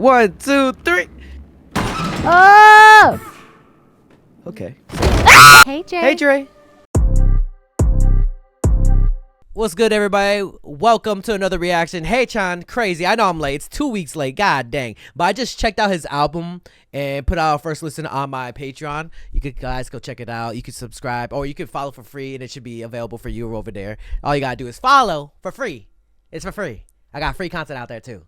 1, 2, 3. Oh! Okay. Hey, Jay. Hey, Dre. What's good, everybody? Welcome to another reaction. HAECHAN, crazy. I know I'm late. It's 2 weeks late. God dang. But I just checked out his album and put out a first listen on my Patreon. You could guys go check it out. You can subscribe or you can follow for free, and it should be available for you over there. All you gotta do is follow for free. It's for free. I got free content out there too.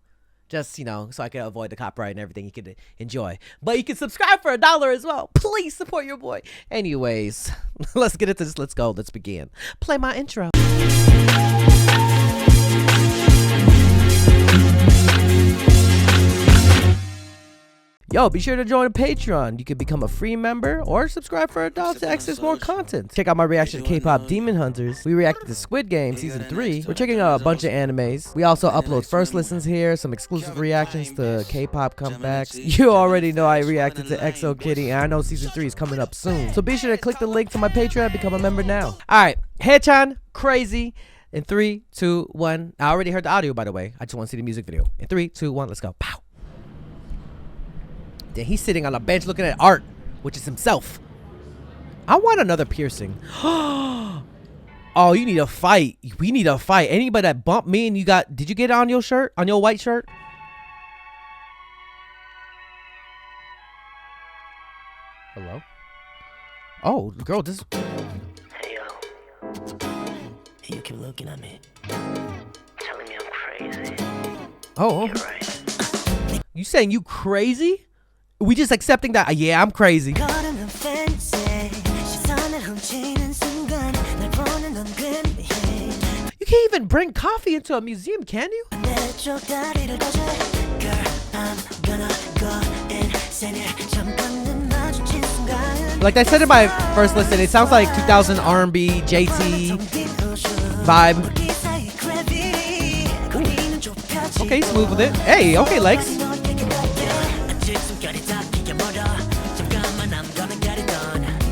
Just, you know, so I can avoid the copyright and everything you can enjoy. But you can subscribe for $1 as well. Please support your boy. Anyways, let's get into this. Let's go. Let's begin. Play my intro. Yo, be sure to join the Patreon. You can become a free member or subscribe for $1 to access more content. Check out my reaction to K-pop Demon Hunters. We reacted to Squid Game Season 3. We're checking out a bunch of animes. We also upload first listens here, some exclusive reactions to K-pop comebacks. You already know I reacted to EXO Kitty, and I know Season 3 is coming up soon. So be sure to click the link to my Patreon and become a member now. Alright, HAECHAN, Crazy. In 3, 2, 1. I already heard the audio, by the way. I just want to see the music video. In 3, 2, 1, let's go. Pow. Then he's sitting on a bench looking at art, which is himself. I want another piercing. Oh, you need a fight. We need a fight. Anybody that bumped me and you got, did you get it on your shirt? On your white shirt? Hello? Oh, girl, this. Hey, yo. You keep looking at me. Telling me I'm crazy. Oh. You're right. You saying you crazy? We just accepting that? Yeah, I'm crazy. You can't even bring coffee into a museum, can you? Like I said in my first listen, it sounds like 2000 R&B, JT vibe. Ooh. Okay, smooth with it. Hey, okay, legs.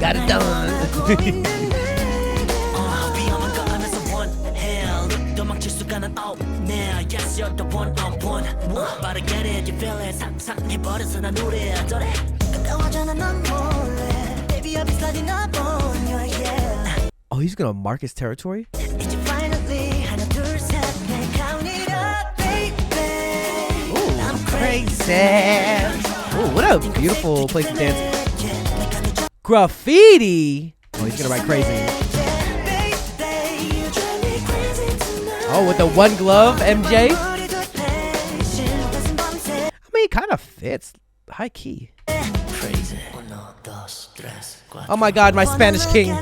Got it done. Oh, he's gonna mark his territory? Ooh, crazy. Ooh, what a beautiful place to dance. Graffiti. Oh, he's gonna write crazy. Oh, with the one glove, MJ. I mean, it kind of fits. High key. Oh my God, my Spanish king.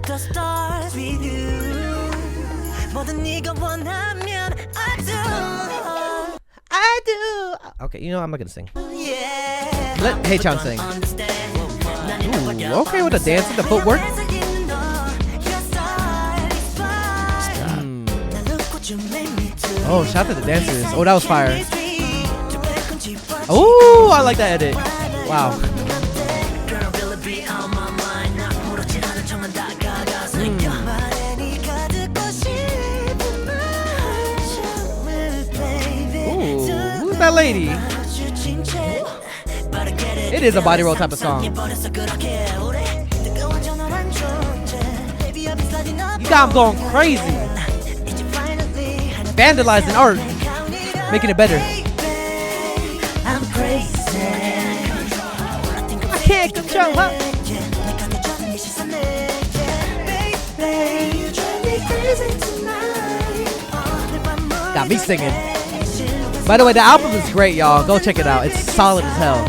I do. Okay, you know, I'm not gonna sing. Let HAECHAN sing. Ooh, okay with the dancing, the footwork. Oh, shout out to the dancers. Oh, that was fire. Oh, I like that edit. Wow. Ooh, who's that lady? It is a body roll type of song. You got him going crazy. Vandalizing art. Making it better. I'm crazy. I can't control her. Got me singing. By the way, the album is great, y'all. Go check it out. It's solid as hell.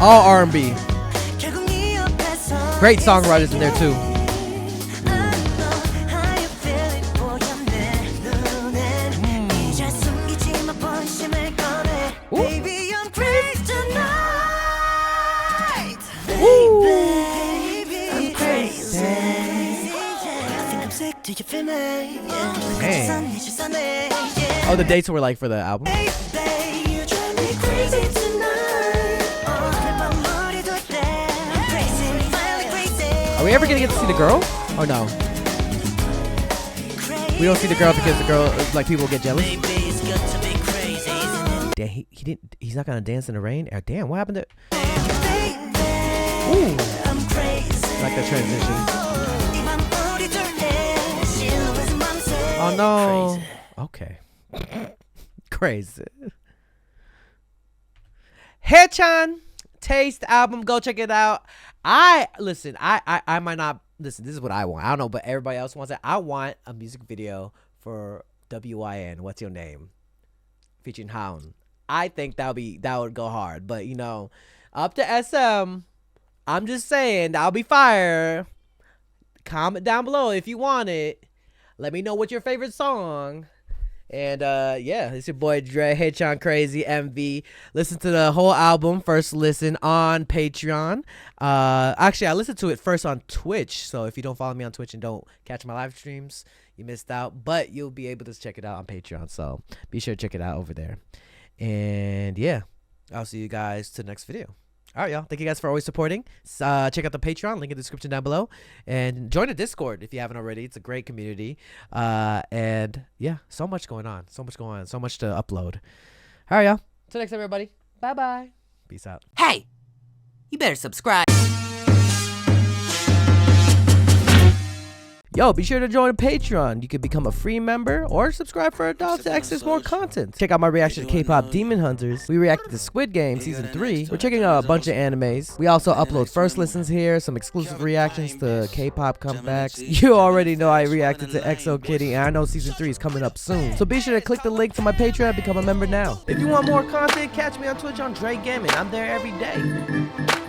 All R&B. Great songwriters in there too. Dang. Oh, the dates were like for the album. Are we ever gonna get to see the girl? Or no? We don't see the girl because the girl, like, people get jealous. He's not gonna dance in the rain. Damn, what happened to? Ooh. Like the transition. Oh no. Crazy. Okay. Crazy. HAECHAN Taste album. Go check it out. I might not listen. This is what I want. I don't know, but everybody else wants it. I want a music video for WYN. What's your name? Featuring Hound. I think that would go hard. But you know, up to SM. I'm just saying that'll be fire. Comment down below if you want it. Let me know what's your favorite song. And yeah, it's your boy Dre, HAECHAN Crazy MV. Listen to the whole album, first listen on Patreon. Actually, I listened to it first on Twitch. So if you don't follow me on Twitch and don't catch my live streams, you missed out. But you'll be able to check it out on Patreon. So be sure to check it out over there. And yeah, I'll see you guys to the next video. All right, y'all. Thank you guys for always supporting. Check out the Patreon, link in the description down below. And join the Discord if you haven't already. It's a great community. And yeah, so much going on. So much going on. So much to upload. All right, y'all. Till next time, everybody. Bye-bye. Peace out. Hey, you better subscribe. Yo, be sure to join Patreon. You can become a free member or subscribe for $1 to access more content. Check out my reaction to K-pop Demon Hunters. We reacted to Squid Game Season 3. We're checking out a bunch of animes. We also upload first listens here, some exclusive reactions to K-pop comebacks. You already know I reacted to EXO Kitty, and I know Season 3 is coming up soon. So be sure to click the link to my Patreon and become a member now. If you want more content, catch me on Twitch on Jrekml. I'm there every day.